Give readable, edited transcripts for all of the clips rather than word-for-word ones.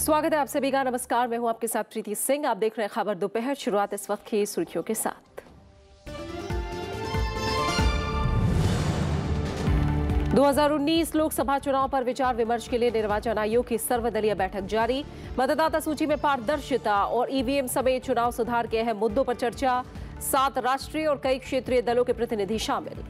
स्वागत है आप सभी का। नमस्कार, मैं हूं आपके साथ प्रीति सिंह। आप देख रहे हैं खबर दोपहर। शुरुआत इस वक्त की सुर्खियों के साथ। 2019 लोकसभा चुनाव पर विचार विमर्श के लिए निर्वाचन आयोग की सर्वदलीय बैठक जारी। मतदाता सूची में पारदर्शिता और ईवीएम समेत चुनाव सुधार के अहम मुद्दों पर चर्चा। 7 राष्ट्रीय और कई क्षेत्रीय दलों के प्रतिनिधि शामिल।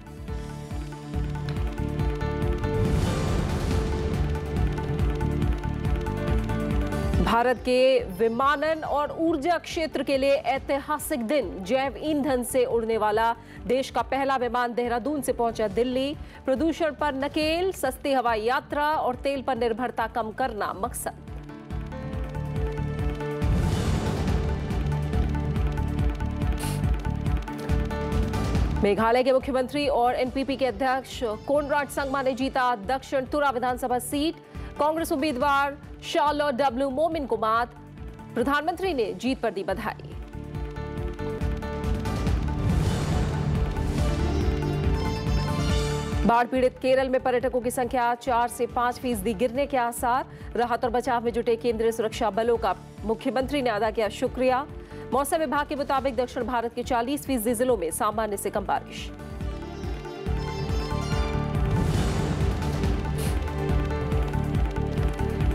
भारत के विमानन और ऊर्जा क्षेत्र के लिए ऐतिहासिक दिन। जैव ईंधन से उड़ने वाला देश का पहला विमान देहरादून से पहुंचा दिल्ली। प्रदूषण पर नकेल, सस्ती हवाई यात्रा और तेल पर निर्भरता कम करना मकसद। मेघालय के मुख्यमंत्री और एनपीपी के अध्यक्ष कोनराड संगमा ने जीता दक्षिण तुरा विधानसभा सीट। कांग्रेस उम्मीदवार शार्लोट डब्ल्यू मोमिन को मात। प्रधानमंत्री ने जीत पर दी बधाई। बाढ़ पीड़ित केरल में पर्यटकों की संख्या 4 से 5% गिरने के आसार। राहत और बचाव में जुटे केंद्रीय सुरक्षा बलों का मुख्यमंत्री ने अदा किया शुक्रिया। मौसम विभाग के मुताबिक दक्षिण भारत के 40% जिलों में सामान्य से कम बारिश।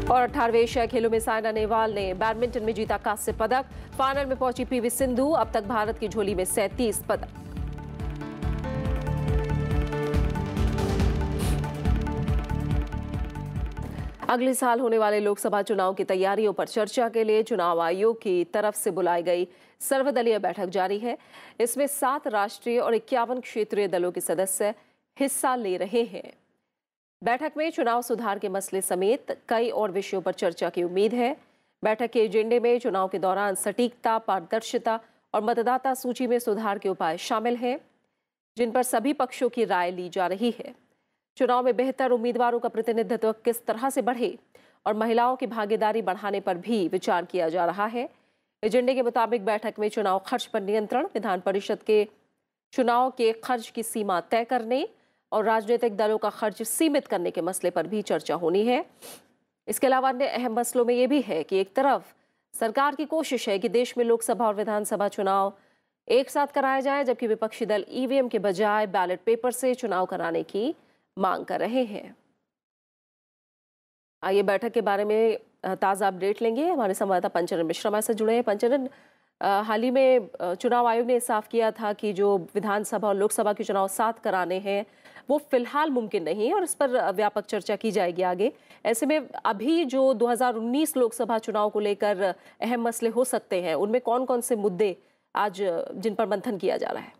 और 18वें एशियाई खेलों में साइना नेहवाल ने बैडमिंटन में जीता कांस्य पदक। फाइनल में पहुंची पीवी सिंधु। अब तक भारत की झोली में 37 पदक। अगले साल होने वाले लोकसभा चुनाव की तैयारियों पर चर्चा के लिए चुनाव आयोग की तरफ से बुलाई गई सर्वदलीय बैठक जारी है। इसमें 7 राष्ट्रीय और 51 क्षेत्रीय दलों के सदस्य हिस्सा ले रहे हैं। बैठक में चुनाव सुधार के मसले समेत कई और विषयों पर चर्चा की उम्मीद है। बैठक के एजेंडे में चुनाव के दौरान सटीकता, पारदर्शिता और मतदाता सूची में सुधार के उपाय शामिल हैं, जिन पर सभी पक्षों की राय ली जा रही है। चुनाव में बेहतर उम्मीदवारों का प्रतिनिधित्व किस तरह से बढ़े और महिलाओं की भागीदारी बढ़ाने पर भी विचार किया जा रहा है। एजेंडे के मुताबिक बैठक में चुनाव खर्च पर नियंत्रण, विधान परिषद के चुनाव के खर्च की सीमा तय करने और राजनीतिक दलों का खर्च सीमित करने के मसले पर भी चर्चा होनी है। इसके अलावा अन्य अहम मसलों में यह भी है कि एक तरफ सरकार की कोशिश है कि देश में लोकसभा और विधानसभा चुनाव एक साथ कराया जाए, जबकि विपक्षी दल ईवीएम के बजाय बैलेट पेपर से चुनाव कराने की मांग कर रहे हैं। आइए बैठक के बारे में ताज़ा अपडेट लेंगे। हमारे संवाददाता पंचरन मिश्रा हमारे साथ जुड़े हैं। पंचरन, हाल ही में चुनाव आयोग ने साफ किया था कि जो विधानसभा और लोकसभा के चुनाव साथ कराने हैं वो फिलहाल मुमकिन नहीं है और इस पर व्यापक चर्चा की जाएगी आगे। ऐसे में अभी जो 2019 लोकसभा चुनाव को लेकर अहम मसले हो सकते हैं, उनमें कौन कौन से मुद्दे आज जिन पर मंथन किया जा रहा है?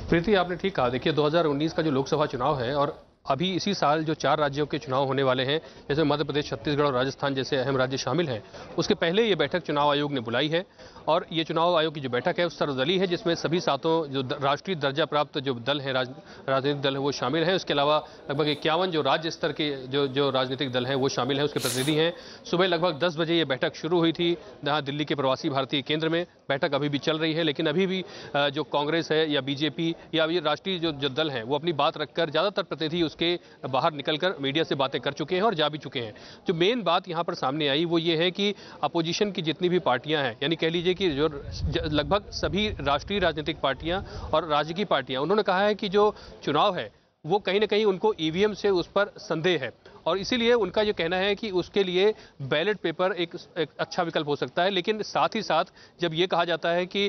प्रीति, आपने ठीक कहा। देखिए, 2019 का जो लोकसभा चुनाव है और अभी इसी साल जो 4 राज्यों के चुनाव होने वाले हैं, जैसे मध्य प्रदेश, छत्तीसगढ़ और राजस्थान जैसे अहम राज्य शामिल हैं, उसके पहले ये बैठक चुनाव आयोग ने बुलाई है। और ये चुनाव आयोग की जो बैठक है वो सर्वदलीय है, जिसमें सभी 7 जो राष्ट्रीय दर्जा प्राप्त जो दल हैं, राजनीतिक दल हैं, वो शामिल हैं। उसके अलावा लगभग 51 जो राज्य स्तर के जो राजनीतिक दल हैं वो शामिल हैं, उसके प्रतिनिधि हैं। सुबह लगभग 10 बजे ये बैठक शुरू हुई थी जहाँ दिल्ली के प्रवासी भारतीय केंद्र में। बैठक अभी भी चल रही है, लेकिन अभी भी जो कांग्रेस है या बीजेपी या ये राष्ट्रीय जो दल हैं वो अपनी बात रखकर ज़्यादातर प्रतिनिधि उसके बाहर निकलकर मीडिया से बातें कर चुके हैं और जा भी चुके हैं। जो मेन बात यहाँ पर सामने आई वो ये है कि अपोजिशन की जितनी भी पार्टियां हैं, यानी कह लीजिए कि जो लगभग सभी राष्ट्रीय राजनीतिक पार्टियां और राज्य की पार्टियां, उन्होंने कहा है कि जो चुनाव है वो कहीं ना कहीं उनको ईवीएम से उस पर संदेह है और इसीलिए उनका ये कहना है कि उसके लिए बैलेट पेपर एक अच्छा विकल्प हो सकता है। लेकिन साथ ही साथ जब ये कहा जाता है कि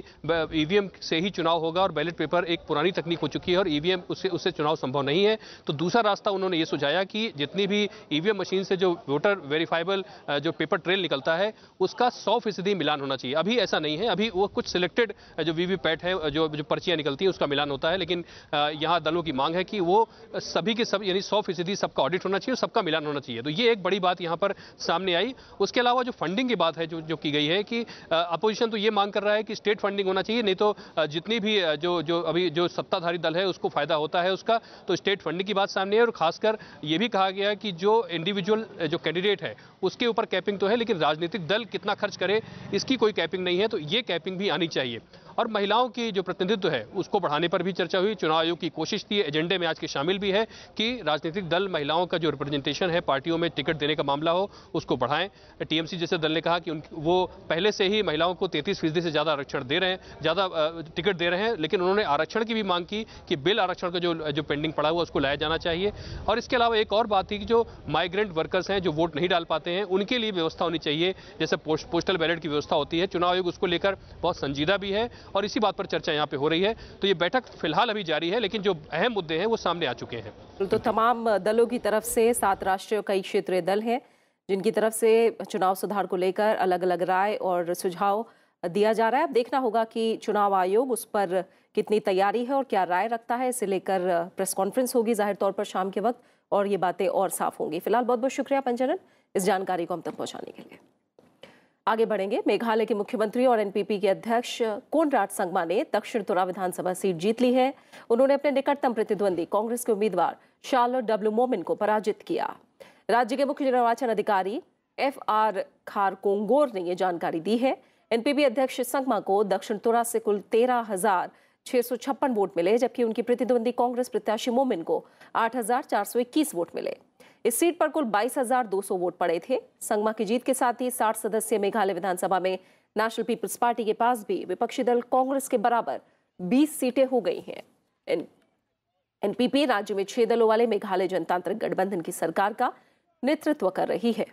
ईवीएम से ही चुनाव होगा और बैलेट पेपर एक पुरानी तकनीक हो चुकी है और ईवीएम उससे चुनाव संभव नहीं है, तो दूसरा रास्ता उन्होंने ये सुझाया कि जितनी भी ईवीएम मशीन से जो वोटर वेरीफाइबल जो पेपर ट्रेल निकलता है उसका 100% मिलान होना चाहिए। अभी ऐसा नहीं है, अभी वो कुछ सिलेक्टेड जो वीवीपैट है, जो पर्चियां निकलती हैं उसका मिलान होता है। लेकिन यहाँ दलों की मांग है कि वो सभी के सब यानी 100% सबका ऑडिट होना चाहिए और सबका मिलान होना चाहिए। तो ये एक बड़ी बात यहाँ पर सामने आई। उसके अलावा जो फंडिंग की बात है जो की गई है कि अपोजिशन तो ये मांग कर रहा है कि स्टेट फंडिंग होना चाहिए, नहीं तो जितनी भी जो अभी जो सत्ताधारी दल है उसको फायदा होता है उसका, तो स्टेट फंडिंग की बात सामने है। और खासकर ये भी कहा गया कि जो इंडिविजुअल जो कैंडिडेट है उसके ऊपर कैपिंग तो है, लेकिन राजनीतिक दल कितना खर्च करे इसकी कोई कैपिंग नहीं है, तो ये कैपिंग भी आनी चाहिए। और महिलाओं की जो प्रतिनिधित्व है उसको बढ़ाने पर भी चर्चा हुई। चुनाव आयोग की कोशिश थी, एजेंडे में आज के शामिल भी है कि राजनीतिक दल महिलाओं का जो रिप्रेजेंटेशन है पार्टियों में टिकट देने का मामला हो उसको बढ़ाएं। टीएमसी जैसे दल ने कहा कि वो पहले से ही महिलाओं को 33% से ज़्यादा आरक्षण दे रहे हैं, ज़्यादा टिकट दे रहे हैं, लेकिन उन्होंने आरक्षण की भी मांग की कि बिल आरक्षण का जो पेंडिंग पड़ा हुआ उसको लाया जाना चाहिए। और इसके अलावा एक और बात थी कि जो माइग्रेंट वर्कर्स हैं जो वोट नहीं डाल पाते हैं उनके लिए व्यवस्था होनी चाहिए, जैसे पोस्टल बैलेट की व्यवस्था होती है। चुनाव आयोग उसको लेकर बहुत संजीदा भी है और इसी बात पर चर्चा यहाँ पे हो रही है। तो ये बैठक फिलहाल अभी जारी है, लेकिन जो अहम मुद्दे हैं वो सामने आ चुके हैं। तो तमाम दलों की तरफ से 7 राष्ट्रीय और कई क्षेत्रीय दल हैं जिनकी तरफ से चुनाव सुधार को लेकर अलग अलग राय और सुझाव दिया जा रहा है। अब देखना होगा कि चुनाव आयोग उस पर कितनी तैयारी है और क्या राय रखता है। इसे लेकर प्रेस कॉन्फ्रेंस होगी जाहिर तौर पर शाम के वक्त और ये बातें और साफ होंगी। फिलहाल बहुत बहुत शुक्रिया पंजनन इस जानकारी को हम तक पहुंचाने के लिए। आगे बढ़ेंगे। मेघालय के मुख्यमंत्री और एनपीपी के अध्यक्ष कोनराड संगमा ने दक्षिण तुरा विधानसभा सीट जीत ली है। उन्होंने अपने निकटतम प्रतिद्वंदी कांग्रेस के उम्मीदवार शार्लोट डब्ल्यू मोमिन को पराजित किया। राज्य के मुख्य निर्वाचन अधिकारी FR खारकोंगोर ने यह जानकारी दी है। एनपीपी अध्यक्ष संगमा को दक्षिण तुरा से कुल 13,656 वोट मिले, जबकि उनकी प्रतिद्वंदी कांग्रेस प्रत्याशी मोमिन को 8,421 वोट मिले। इस सीट पर कुल 22,200 वोट पड़े थे। संगमा की जीत के साथ ही 60 सदस्यीय मेघालय विधानसभा में नेशनल पीपल्स पार्टी के पास भी विपक्षी दल कांग्रेस के बराबर 20 सीटें हो गई हैं। एनपीपी राज्य में 6 दलों वाले मेघालय जनतांत्रिक गठबंधन की सरकार का नेतृत्व कर रही है।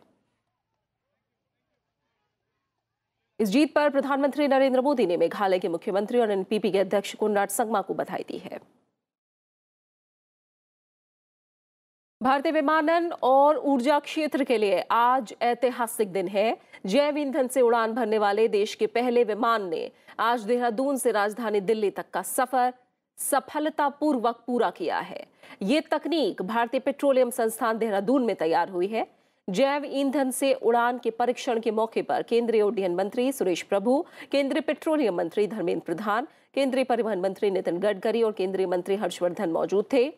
इस जीत पर प्रधानमंत्री नरेंद्र मोदी ने मेघालय के मुख्यमंत्री और एनपीपी के अध्यक्ष कोनराड संगमा को बधाई दी है। भारतीय विमानन और ऊर्जा क्षेत्र के लिए आज ऐतिहासिक दिन है। जैव ईंधन से उड़ान भरने वाले देश के पहले विमान ने आज देहरादून से राजधानी दिल्ली तक का सफर सफलतापूर्वक पूरा किया है। ये तकनीक भारतीय पेट्रोलियम संस्थान देहरादून में तैयार हुई है। जैव ईंधन से उड़ान के परीक्षण के मौके पर केंद्रीय उड्डयन मंत्री सुरेश प्रभु, केंद्रीय पेट्रोलियम मंत्री धर्मेंद्र प्रधान, केंद्रीय परिवहन मंत्री नितिन गडकरी और केंद्रीय मंत्री हर्षवर्धन मौजूद थे।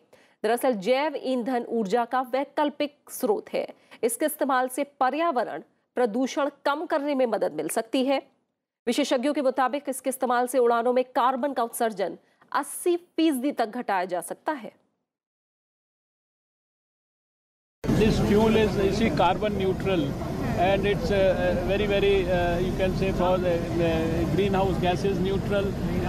दरअसल जैव ईंधन ऊर्जा का वैकल्पिक स्रोत है। इसके इस्तेमाल से पर्यावरण प्रदूषण कम करने में मदद मिल सकती है। विशेषज्ञों के मुताबिक इसके इस्तेमाल से उड़ानों में कार्बन का उत्सर्जन 80% तक घटाया जा सकता है। This fuel is carbon neutral and it's very you can say for the greenhouse gases neutral.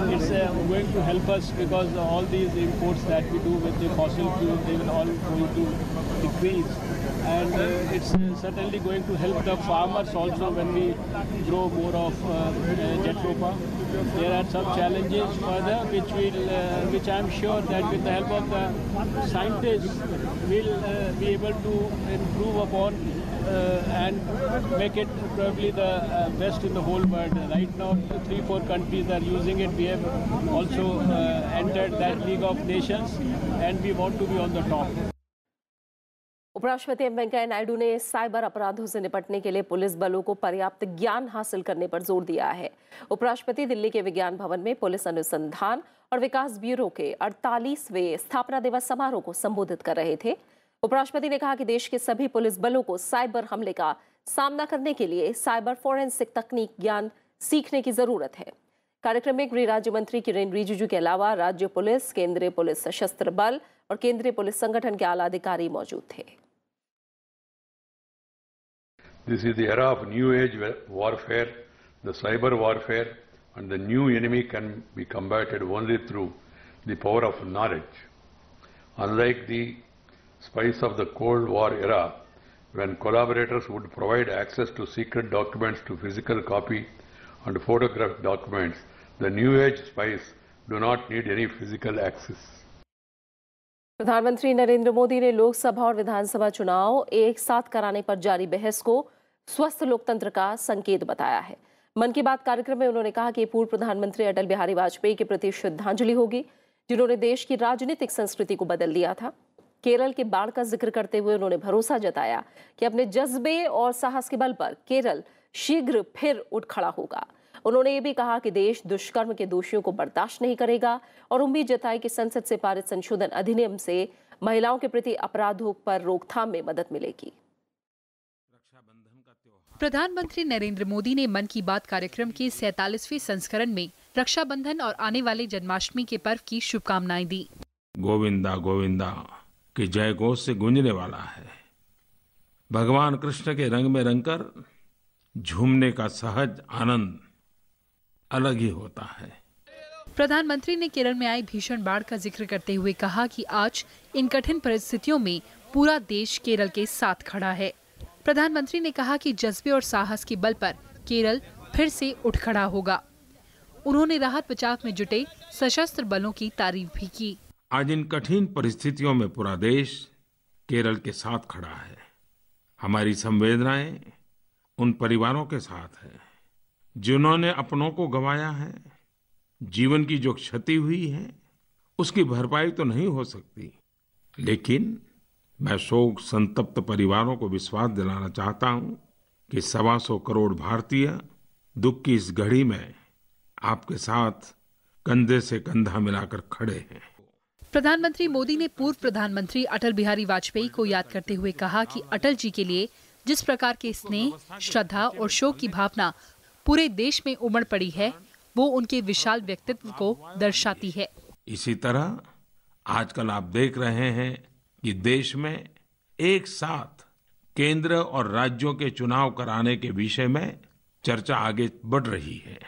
It's going to help us because all these imports that we do with the fossil fuel, they will all going to decrease, and it's certainly going to help the farmers also when we grow more of Jatropha. There are some challenges further which I am sure that with the help of the scientists we'll be able to improve upon and make it probably the best in the whole world. Right now 3-4 countries are using it. We have also entered that League of Nations and we want to be on the top. उपराष्ट्रपति वेंकैया नायडू ने cyber अपराधों से निपटने के लिए police बलों को पर्याप्त ज्ञान हासिल करने पर जोर दिया है। उपराष्ट्रपति दिल्ली के विज्ञान भवन में पुलिस अनुसंधान और विकास ब्यूरो के 48वें स्थापना दिवस समारोह को संबोधित कर रहे थे। उपराष्ट्रपति ने कहा कि देश के सभी पुलिस बलों को साइबर हमले का सामना करने के लिए साइबर फोरेंसिक तकनीक ज्ञान सीखने की जरूरत है। कार्यक्रम में गृह राज्य मंत्री किरेन रिजिजू के अलावा राज्य पुलिस, केंद्रीय पुलिस सशस्त्र बल और केंद्रीय पुलिस संगठन के आला अधिकारी मौजूद थे। This is the era of new age warfare, the cyber warfare, and the new enemy can be combated only through the power of knowledge. Unlike the spice of the Cold War era, when collaborators would provide access to secret documents to physical copy and photographed documents, the new age spies do not need any physical access. प्रधानमंत्री नरेंद्र मोदी ने लोकसभा और विधानसभा चुनाव एक साथ कराने पर जारी बहस को स्वस्थ लोकतंत्र का संकेत बताया है। मन की बात कार्यक्रम में उन्होंने कहा कि पूर्व प्रधानमंत्री अटल बिहारी वाजपेयी के प्रति श्रद्धांजलि होगी, जिन्होंने देश की राजनीतिक संस्कृति को बदल दिया था। केरल के बाढ़ का जिक्र करते हुए उन्होंने भरोसा जताया कि अपने जज्बे और साहस के बल पर केरल शीघ्र फिर उठ खड़ा होगा। उन्होंने ये भी कहा कि देश दुष्कर्म के दोषियों को बर्दाश्त नहीं करेगा और उम्मीद जताई कि संसद से पारित संशोधन अधिनियम से महिलाओं के प्रति अपराधों पर रोकथाम में मदद मिलेगी। प्रधानमंत्री नरेंद्र मोदी ने मन की बात कार्यक्रम के 47वें संस्करण में रक्षाबंधन और आने वाले जन्माष्टमी के पर्व की शुभकामनाएं दी। गोविंदा गोविंदा के जय घोष से गूंजने वाला है। भगवान कृष्ण के रंग में रंगकर झूमने का सहज आनंद अलग ही होता है। प्रधानमंत्री ने केरल में आई भीषण बाढ़ का जिक्र करते हुए कहा कि आज इन कठिन परिस्थितियों में पूरा देश केरल के साथ खड़ा है। प्रधानमंत्री ने कहा कि जज्बे और साहस के बल पर केरल फिर से उठ खड़ा होगा। उन्होंने राहत बचाव में जुटे सशस्त्र बलों की तारीफ भी की। आज इन कठिन परिस्थितियों में पूरा देश केरल के साथ खड़ा है। हमारी संवेदनाएं उन परिवारों के साथ है जिन्होंने अपनों को गंवाया है। जीवन की जो क्षति हुई है उसकी भरपाई तो नहीं हो सकती, लेकिन मैं शोक संतप्त परिवारों को विश्वास दिलाना चाहता हूं कि 125 करोड़ भारतीय दुख की इस घड़ी में आपके साथ कंधे से कंधा मिलाकर खड़े हैं। प्रधानमंत्री मोदी ने पूर्व प्रधानमंत्री अटल बिहारी वाजपेयी को याद करते हुए कहा कि अटल जी के लिए जिस प्रकार के स्नेह, श्रद्धा और शोक की भावना पूरे देश में उमड़ पड़ी है, वो उनके विशाल व्यक्तित्व को दर्शाती है। इसी तरह आजकल आप देख रहे हैं कि देश में एक साथ केंद्र और राज्यों के चुनाव कराने के विषय में चर्चा आगे बढ़ रही है।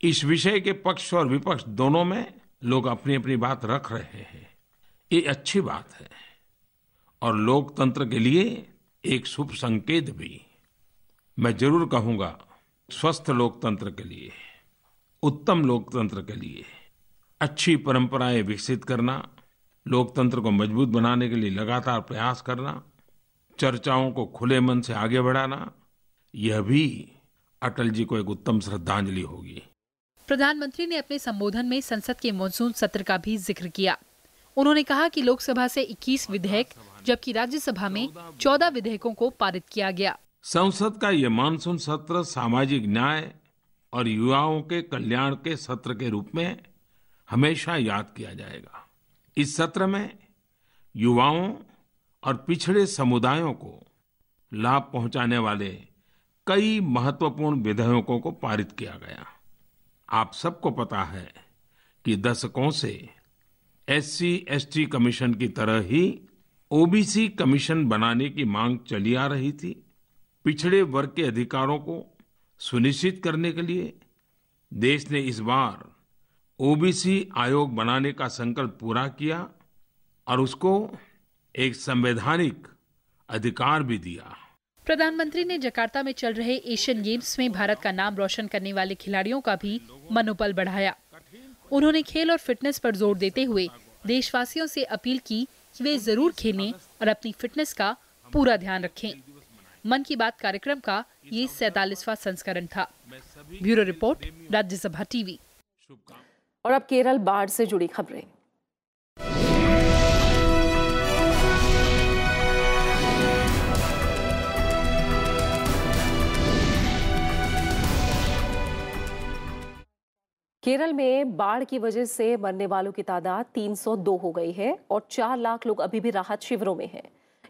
इस विषय के पक्ष और विपक्ष दोनों में लोग अपनी अपनी बात रख रहे हैं। ये अच्छी बात है और लोकतंत्र के लिए एक शुभ संकेत भी। मैं जरूर कहूंगा, स्वस्थ लोकतंत्र के लिए, उत्तम लोकतंत्र के लिए अच्छी परंपराएं विकसित करना, लोकतंत्र को मजबूत बनाने के लिए लगातार प्रयास करना, चर्चाओं को खुले मन से आगे बढ़ाना, यह भी अटल जी को एक उत्तम श्रद्धांजलि होगी। प्रधानमंत्री ने अपने संबोधन में संसद के मॉनसून सत्र का भी जिक्र किया। उन्होंने कहा कि लोकसभा से 21 विधेयक जबकि राज्यसभा में 14 विधेयकों को पारित किया गया। संसद का ये मानसून सत्र सामाजिक न्याय और युवाओं के कल्याण के सत्र के रूप में हमेशा याद किया जाएगा। इस सत्र में युवाओं और पिछड़े समुदायों को लाभ पहुंचाने वाले कई महत्वपूर्ण विधेयकों को पारित किया गया। आप सबको पता है कि दशकों से SC/ST कमीशन की तरह ही OBC कमीशन बनाने की मांग चली आ रही थी। पिछड़े वर्ग के अधिकारों को सुनिश्चित करने के लिए देश ने इस बार OBC आयोग बनाने का संकल्प पूरा किया और उसको एक संवैधानिक अधिकार भी दिया। प्रधानमंत्री ने जकार्ता में चल रहे एशियन गेम्स में भारत का नाम रोशन करने वाले खिलाड़ियों का भी मनोबल बढ़ाया। उन्होंने खेल और फिटनेस पर जोर देते हुए देशवासियों से अपील की कि वे जरूर खेलें और अपनी फिटनेस का पूरा ध्यान रखें। मन की बात कार्यक्रम का ये 47वां संस्करण था। Bureau report, Rajya Sabha TV. और अब केरल बाढ़ से जुड़ी खबरें। केरल में बाढ़ की वजह से मरने वालों की तादाद 302 हो गई है और 4 लाख लोग अभी भी राहत शिविरों में हैं।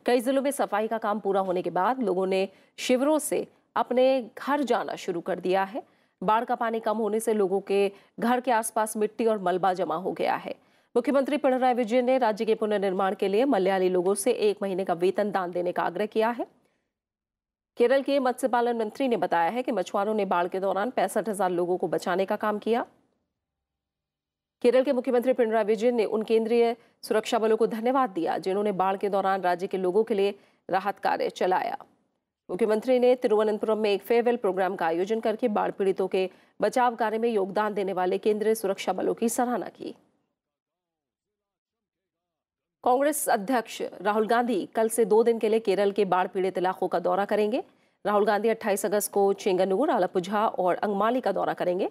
कई जिलों में सफाई का काम पूरा होने के बाद लोगों ने शिविरों से अपने घर जाना शुरू कर दिया है। बाढ़ का पानी कम होने से लोगों के घर के आसपास मिट्टी और मलबा जमा हो गया है। मुख्यमंत्री पिनराई विजयन ने राज्य के पुनर्निर्माण के लिए मलयाली लोगों से 1 महीने का वेतन दान देने का आग्रह किया है। केरल के मत्स्य पालन मंत्री ने बताया है कि मछुआरों ने बाढ़ के दौरान 65,000 लोगों को बचाने का काम किया। केरल के मुख्यमंत्री पिनराई विजयन ने उन केंद्रीय सुरक्षा बलों को धन्यवाद दिया जिन्होंने बाढ़ के दौरान राज्य के लोगों के लिए राहत कार्य चलाया। मुख्यमंत्री ने तिरुवनंतपुरम में एक फेयरवेल प्रोग्राम का आयोजन करके बाढ़ पीड़ितों के बचाव कार्य में योगदान देने वाले केंद्रीय सुरक्षा बलों की सराहना की। कांग्रेस अध्यक्ष राहुल गांधी कल से 2 दिन के लिए केरल के बाढ़ पीड़ित इलाकों का दौरा करेंगे। राहुल गांधी 28 अगस्त को चेंगन्नूर, आलपुझा और अंगमाली का दौरा करेंगे।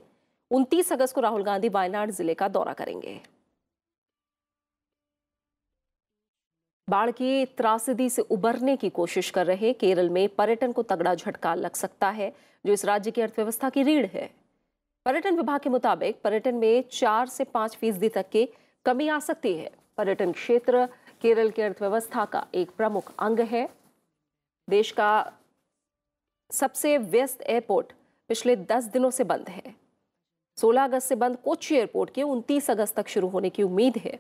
29 अगस्त को राहुल गांधी वायनाड जिले का दौरा करेंगे। बाढ़ की त्रासदी से उबरने की कोशिश कर रहे केरल में पर्यटन को तगड़ा झटका लग सकता है, जो इस राज्य की अर्थव्यवस्था की रीढ़ है। पर्यटन विभाग के मुताबिक पर्यटन में 4 से 5% तक की कमी आ सकती है। पर्यटन क्षेत्र केरल की अर्थव्यवस्था का एक प्रमुख अंग है। देश का सबसे व्यस्त एयरपोर्ट पिछले 10 दिनों से बंद है। 16 अगस्त से बंद कोच्चि एयरपोर्ट के 29 अगस्त तक शुरू होने की उम्मीद है।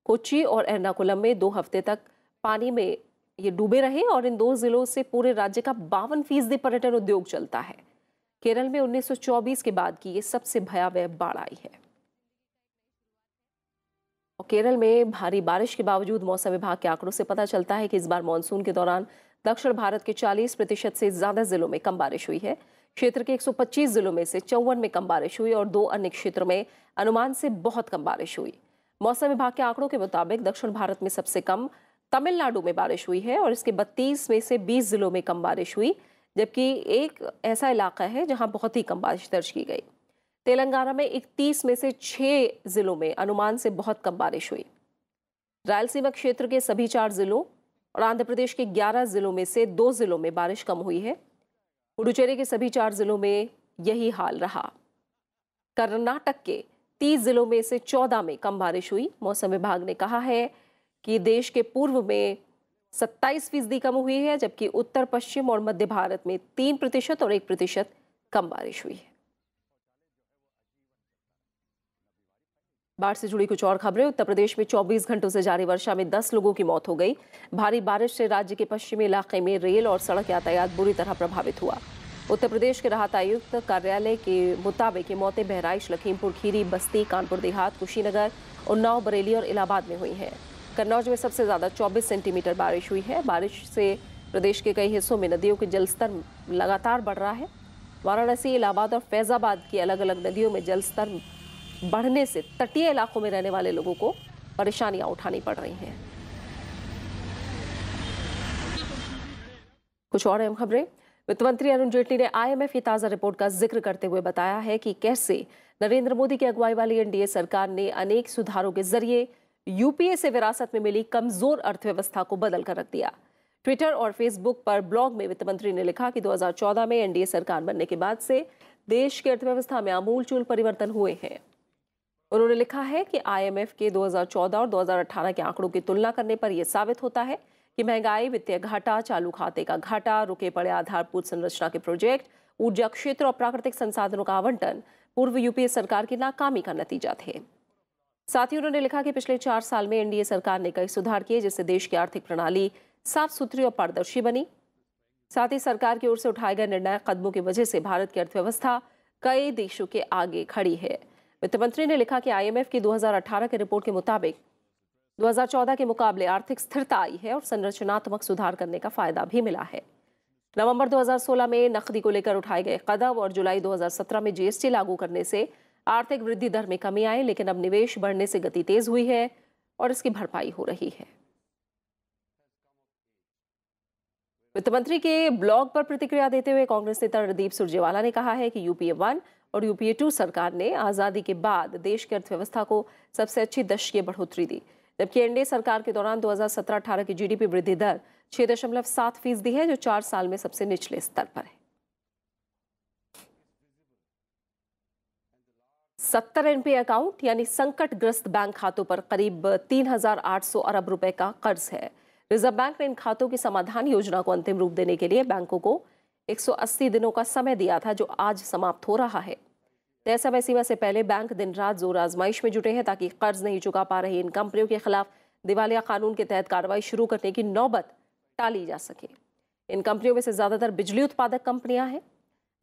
कोच्चि और एर्नाकुलम में 2 हफ्ते तक पानी में ये डूबे रहे और इन 2 जिलों से पूरे राज्य का 52% पर्यटन उद्योग चलता है। केरल में 1924 के बाद की ये सबसे भयावह बाढ़ आई है। और केरल में भारी बारिश के बावजूद मौसम विभाग के आंकड़ों से पता चलता है कि इस बार मानसून के दौरान दक्षिण भारत के 40% से ज्यादा जिलों में कम बारिश हुई है। क्षेत्र के 125 जिलों में से 54 में कम बारिश हुई और 2 अन्य क्षेत्रों में अनुमान से बहुत कम बारिश हुई। मौसम विभाग के आंकड़ों के मुताबिक दक्षिण भारत में सबसे कम तमिलनाडु में बारिश हुई है और इसके 32 में से 20 जिलों में कम बारिश हुई, जबकि एक ऐसा इलाका है जहां बहुत ही कम बारिश दर्ज की गई। तेलंगाना में 31 में से 6 जिलों में अनुमान से बहुत कम बारिश हुई। रायलसीमा क्षेत्र के सभी 4 जिलों और आंध्र प्रदेश के 11 जिलों में से 2 जिलों में बारिश कम हुई है। पुडुचेरी के सभी 4 जिलों में यही हाल रहा। कर्नाटक के 30 जिलों में से 14 में कम बारिश हुई। मौसम विभाग ने कहा है कि देश के पूर्व में 27% कम हुई है, जबकि उत्तर पश्चिम और मध्य भारत में 3% और 1% कम बारिश हुई है। बाढ़ से जुड़ी कुछ और खबरें। उत्तर प्रदेश में 24 घंटों से जारी वर्षा में 10 लोगों की मौत हो गई। भारी बारिश से राज्य के पश्चिमी इलाके में रेल और सड़क यातायात बुरी तरह प्रभावित हुआ। उत्तर प्रदेश के राहत आयुक्त कार्यालय के मुताबिक ये मौतें बहराइच, लखीमपुर खीरी, बस्ती, कानपुर देहात, कुशीनगर, उन्नाव, बरेली और इलाहाबाद में हुई हैं। कन्नौज में सबसे ज्यादा 24 सेंटीमीटर बारिश हुई है। बारिश से प्रदेश के कई हिस्सों में नदियों के जलस्तर लगातार बढ़ रहा है। वाराणसी, इलाहाबाद और फैजाबाद की अलग अलग नदियों में जलस्तर बढ़ने से तटीय इलाकों में रहने वाले लोगों को परेशानियां उठानी पड़ रही हैं। कुछ और अहम खबरें। वित्त मंत्री अरुण जेटली ने IMF की ताजा रिपोर्ट का जिक्र करते हुए बताया है कि कैसे नरेंद्र मोदी की अगुवाई वाली एनडीए सरकार ने अनेक सुधारों के जरिए यूपीए से विरासत में मिली कमजोर अर्थव्यवस्था को बदल कर रख दिया। ट्विटर और फेसबुक पर ब्लॉग में वित्त मंत्री ने लिखा कि 2014 में एनडीए सरकार बनने के बाद से देश की अर्थव्यवस्था में आमूलचूल परिवर्तन हुए हैं। उन्होंने लिखा है कि IMF के 2014 और 2018 के आंकड़ों की तुलना करने पर यह साबित होता है कि महंगाई, वित्तीय घाटा, चालू खाते का घाटा, रुके पड़े आधारभूत संरचना के प्रोजेक्ट, ऊर्जा क्षेत्र और प्राकृतिक संसाधनों का आवंटन पूर्व यूपीए सरकार की नाकामी का नतीजा थे। साथ ही उन्होंने लिखा कि पिछले 4 साल में एनडीए सरकार ने कई सुधार किए, जिससे देश की आर्थिक प्रणाली साफ सुथरी और पारदर्शी बनी। साथ ही सरकार की ओर से उठाए गए निर्णायक कदमों की वजह से भारत की अर्थव्यवस्था कई देशों के आगे खड़ी है। वित्त मंत्री ने लिखा कि IMF की 2018 के रिपोर्ट के मुताबिक 2014 के मुकाबले आर्थिक स्थिरता आई है और संरचनात्मक सुधार करने का फायदा भी मिला है। नवंबर 2016 में नकदी को लेकर उठाए गए कदम और जुलाई 2017 में जीएसटी लागू करने से आर्थिक वृद्धि दर में कमी आई, लेकिन अब निवेश बढ़ने से गति तेज हुई है और इसकी भरपाई हो रही है। वित्त मंत्री के ब्लॉग पर प्रतिक्रिया देते हुए कांग्रेस नेता रणदीप सुरजेवाला ने कहा है कि यूपीए 1 और यूपीए 2 सरकार ने आजादी के बाद देश की अर्थव्यवस्था को सबसे अच्छी दशकीय बढ़ोतरी दी, जबकि एनडीए सरकार के दौरान 2017-18 की जीडीपी वृद्धि दर 6.7% है, जो 4 साल में सबसे निचले स्तर पर है। 70 एनपीए अकाउंट यानी संकटग्रस्त बैंक खातों पर करीब 3,800 अरब रुपए का कर्ज है। रिजर्व बैंक ने इन खातों की समाधान योजना को अंतिम रूप देने के लिए बैंकों को 180 दिनों का समय दिया था, जो आज समाप्त हो रहा है। तय समय सीमा से पहले बैंक दिन रात जोर आजमाइश में जुटे हैं ताकि कर्ज नहीं चुका पा रही इन कंपनियों के खिलाफ दिवालिया कानून के तहत कार्रवाई शुरू करने की नौबत टाली जा सके। इन कंपनियों में से ज्यादातर बिजली उत्पादक कंपनियां हैं।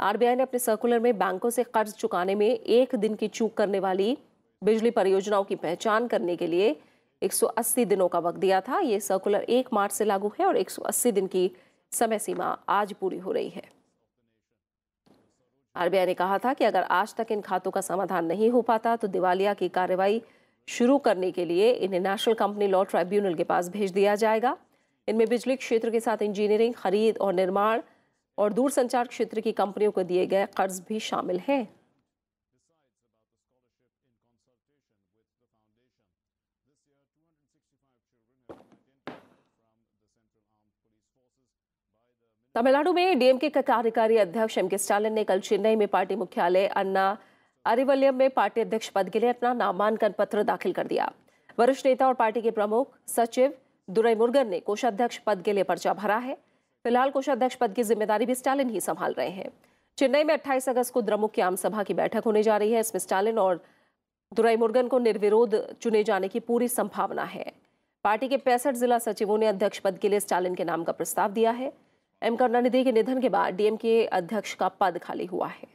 आरबीआई ने अपने सर्कुलर में बैंकों से कर्ज चुकाने में 1 दिन की चूक करने वाली बिजली परियोजनाओं की पहचान करने के लिए 180 दिनों का वक्त दिया था। ये सर्कुलर 1 मार्च से लागू है और 180 दिन की समय सीमा आज पूरी हो रही है। आरबीआई ने कहा था कि अगर आज तक इन खातों का समाधान नहीं हो पाता तो दिवालिया की कार्रवाई शुरू करने के लिए इन्हें नेशनल कंपनी लॉ ट्राइब्यूनल के पास भेज दिया जाएगा। इनमें बिजली क्षेत्र के साथ इंजीनियरिंग, खरीद और निर्माण और दूरसंचार क्षेत्र की कंपनियों को दिए गए कर्ज भी शामिल हैं। तमिलनाडु में डीएमके के कार्यकारी अध्यक्ष एमके स्टालिन ने कल चेन्नई में पार्टी मुख्यालय अन्ना अरिवल्यम में पार्टी अध्यक्ष पद के लिए अपना नामांकन पत्र दाखिल कर दिया। वरिष्ठ नेता और पार्टी के प्रमुख सचिव दुरईमुरुगन ने कोषाध्यक्ष पद के लिए पर्चा भरा है। फिलहाल कोषाध्यक्ष पद की जिम्मेदारी भी स्टालिन ही संभाल रहे हैं। चेन्नई में 28 अगस्त को द्रमुक की आम सभा की बैठक होने जा रही है। इसमें स्टालिन और दुराईमुरुगन को निर्विरोध चुने जाने की पूरी संभावना है। पार्टी के 65 जिला सचिवों ने अध्यक्ष पद के लिए स्टालिन के नाम का प्रस्ताव दिया है। एम करुणानिधि के निधन के बाद डीएमके अध्यक्ष का पद खाली हुआ है।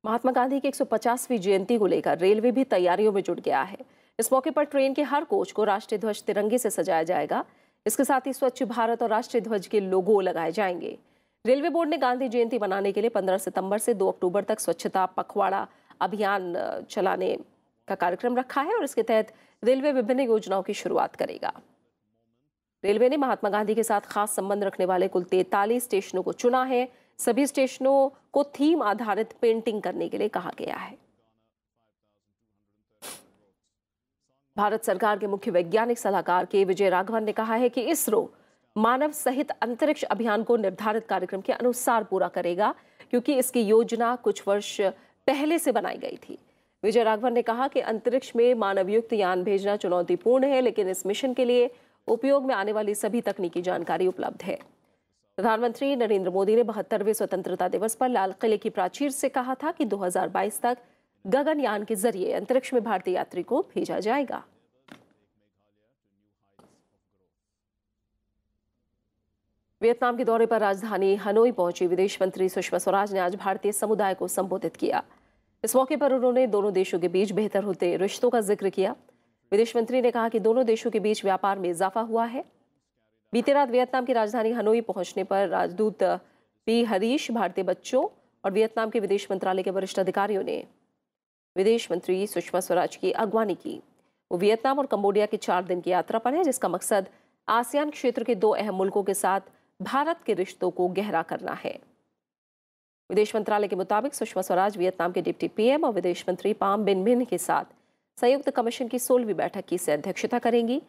महात्मा गांधी की 150वीं जयंती को लेकर रेलवे भी तैयारियों में जुट गया है। इस मौके पर ट्रेन के हर कोच को राष्ट्रीय ध्वज तिरंगे से सजाया जाएगा। इसके साथ ही स्वच्छ भारत और राष्ट्रीय ध्वज के लोगो लगाए जाएंगे। रेलवे बोर्ड ने गांधी जयंती मनाने के लिए 15 सितंबर से 2 अक्टूबर तक स्वच्छता पखवाड़ा अभियान चलाने का कार्यक्रम रखा है और इसके तहत रेलवे विभिन्न योजनाओं की शुरुआत करेगा। रेलवे ने महात्मा गांधी के साथ खास संबंध रखने वाले कुल 43 स्टेशनों को चुना है। सभी स्टेशनों को थीम आधारित पेंटिंग करने के लिए कहा गया है। भारत सरकार के मुख्य वैज्ञानिक सलाहकार के विजय राघवन ने कहा है कि इसरो मानव सहित अंतरिक्ष अभियान को निर्धारित कार्यक्रम के अनुसार पूरा करेगा, क्योंकि इसकी योजना कुछ वर्ष पहले से बनाई गई थी। विजय राघवन ने कहा कि अंतरिक्ष में मानवयुक्त यान भेजना चुनौतीपूर्ण है, लेकिन इस मिशन के लिए उपयोग में आने वाली सभी तकनीकी जानकारी उपलब्ध है। प्रधानमंत्री नरेंद्र मोदी ने 72वें स्वतंत्रता दिवस पर लाल किले की प्राचीर से कहा था कि 2022 तक गगनयान के जरिए अंतरिक्ष में भारतीय यात्री को भेजा जाएगा। वियतनाम के दौरे पर राजधानी हनोई पहुंची विदेश मंत्री सुषमा स्वराज ने आज भारतीय समुदाय को संबोधित किया। इस मौके पर उन्होंने दोनों देशों के बीच बेहतर होते रिश्तों का जिक्र किया। विदेश मंत्री ने कहा कि दोनों देशों के बीच व्यापार में इजाफा हुआ है। बीती रात वियतनाम की राजधानी हनोई पहुंचने पर राजदूत पी हरीश, भारतीय बच्चों और वियतनाम के विदेश मंत्रालय के वरिष्ठ अधिकारियों ने विदेश मंत्री सुषमा स्वराज की अगवानी की। वो वियतनाम और कंबोडिया की 4 दिन की यात्रा पर है, जिसका मकसद आसियान क्षेत्र के 2 अहम मुल्कों के साथ भारत के रिश्तों को गहरा करना है। विदेश मंत्रालय के मुताबिक सुषमा स्वराज वियतनाम के डिप्टी पीएम और विदेश मंत्री पाम बिन मिन के साथ संयुक्त कमीशन की 16वीं बैठक की अध्यक्षता करेंगी।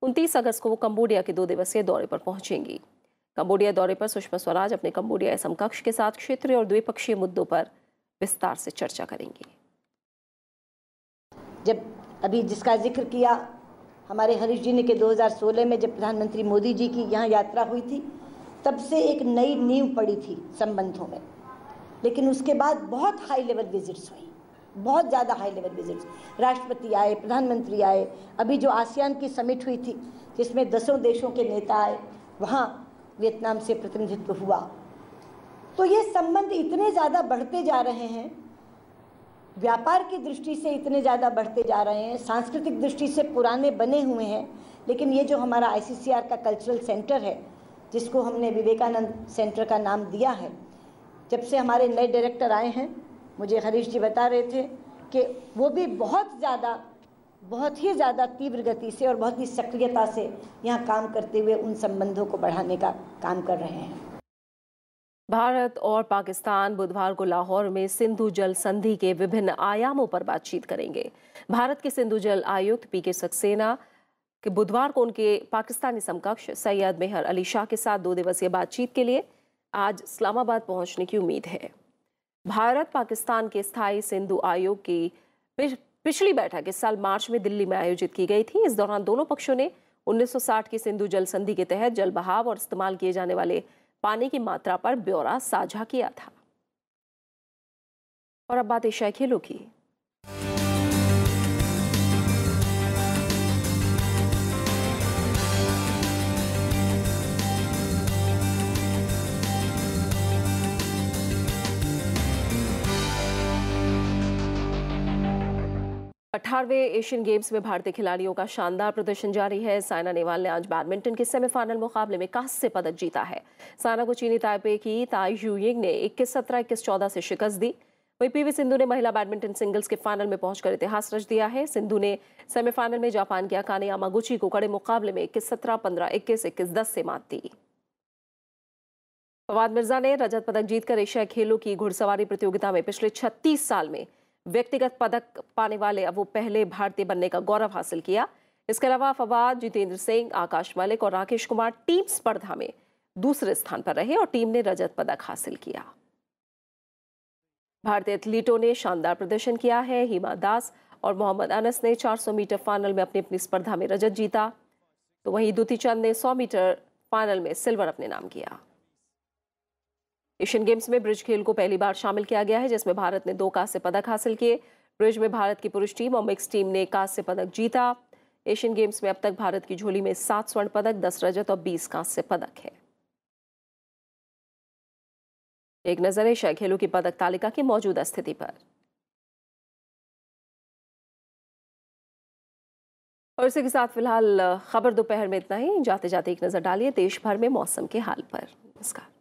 29 अगस्त को वो कंबोडिया के 2 दिवसीय दौरे पर पहुंचेंगी। कंबोडिया दौरे पर सुषमा स्वराज अपने कंबोडियाई समकक्ष के साथ क्षेत्रीय और द्विपक्षीय मुद्दों पर विस्तार से चर्चा करेंगी। जब अभी जिसका जिक्र किया हमारे हरीश जी ने कि 2016 में जब प्रधानमंत्री मोदी जी की यहाँ यात्रा हुई थी, तब से एक नई नींव पड़ी थी संबंधों में। लेकिन उसके बाद बहुत हाई लेवल विजिट्स हुई, बहुत ज़्यादा हाई लेवल विजिट्स। राष्ट्रपति आए, प्रधानमंत्री आए। अभी जो आसियान की समिट हुई थी जिसमें 10 देशों के नेता आए, वहाँ वियतनाम से प्रतिनिधित्व हुआ। तो ये संबंध इतने ज़्यादा बढ़ते जा रहे हैं, व्यापार की दृष्टि से इतने ज़्यादा बढ़ते जा रहे हैं, सांस्कृतिक दृष्टि से पुराने बने हुए हैं। लेकिन ये जो हमारा आईसीसीआर का कल्चरल सेंटर है, जिसको हमने विवेकानंद सेंटर का नाम दिया है, जब से हमारे नए डायरेक्टर आए हैं, मुझे हरीश जी बता रहे थे कि वो भी बहुत ही ज़्यादा तीव्र गति से और बहुत ही सक्रियता से यहाँ काम करते हुए उन संबंधों को बढ़ाने का काम कर रहे हैं। भारत और पाकिस्तान बुधवार को लाहौर में सिंधु जल संधि के विभिन्न आयामों पर बातचीत करेंगे। भारत के सिंधु जल आयुक्त पीके सक्सेना कि बुधवार को उनके पाकिस्तानी समकक्ष सैयद मेहर अली शाह के साथ 2 दिवसीय बातचीत के लिए आज इस्लामाबाद पहुंचने की उम्मीद है। भारत पाकिस्तान के स्थायी सिंधु आयोग की पिछली बैठक इस साल मार्च में दिल्ली में आयोजित की गई थी। इस दौरान दोनों पक्षों ने 1960 की सिंधु जल संधि के तहत जल बहाव और इस्तेमाल किए जाने वाले पानी की मात्रा पर ब्यौरा साझा किया था। और अब बात एशियाई खेलों की। अठारहवें एशियन गेम्स में भारतीय खिलाड़ियों का शानदार प्रदर्शन जारी है। साइना नेहवाल ने आज बैडमिंटन के सेमीफाइनल मुकाबले में कांस्य पदक जीता है। साइना को चीनी ताइपे की ताई ह्यूयिंग ने 21-17, 21-14 से शिकस्त दी। वहीं पीवी सिंधु ने महिला बैडमिंटन सिंगल्स के फाइनल में पहुंचकर इतिहास रच दिया है। सिंधु ने सेमीफाइनल में जापान के अकाने यामागुची को कड़े मुकाबले में 21-17, 15, 21, 21-10 से मात दी। फवाद मिर्जा ने रजत पदक जीतकर एशियाई खेलों की घुड़सवारी प्रतियोगिता में पिछले 36 साल में व्यक्तिगत पदक पाने वाले अब वो पहले भारतीय बनने का गौरव हासिल किया। इसके अलावा फवाद, जितेंद्र सिंह, आकाश मलिक और राकेश कुमार टीम स्पर्धा में दूसरे स्थान पर रहे और टीम ने रजत पदक हासिल किया। भारतीय एथलीटों ने शानदार प्रदर्शन किया है। हिमा दास और मोहम्मद अनस ने 400 मीटर फाइनल में अपनी अपनी स्पर्धा में रजत जीता, तो वहीं दुती चंद ने 100 मीटर फाइनल में सिल्वर अपने नाम किया। एशियन गेम्स में ब्रिज खेल को पहली बार शामिल किया गया है, जिसमें भारत ने 2 कांस्य पदक हासिल किए। ब्रिज में भारत की पुरुष टीम और मिक्स टीम ने कांस्य पदक जीता। एशियन गेम्स में अब तक भारत की झोली में 7 स्वर्ण पदक, 10 रजत और 20 कांस्य पदक है। एक नजर एशियाई खेलों की पदक तालिका की मौजूदा स्थिति पर। और इसी के साथ फिलहाल खबर दोपहर में इतना ही। जाते जाते एक नजर डालिए देश भर में मौसम के हाल पर। नमस्कार।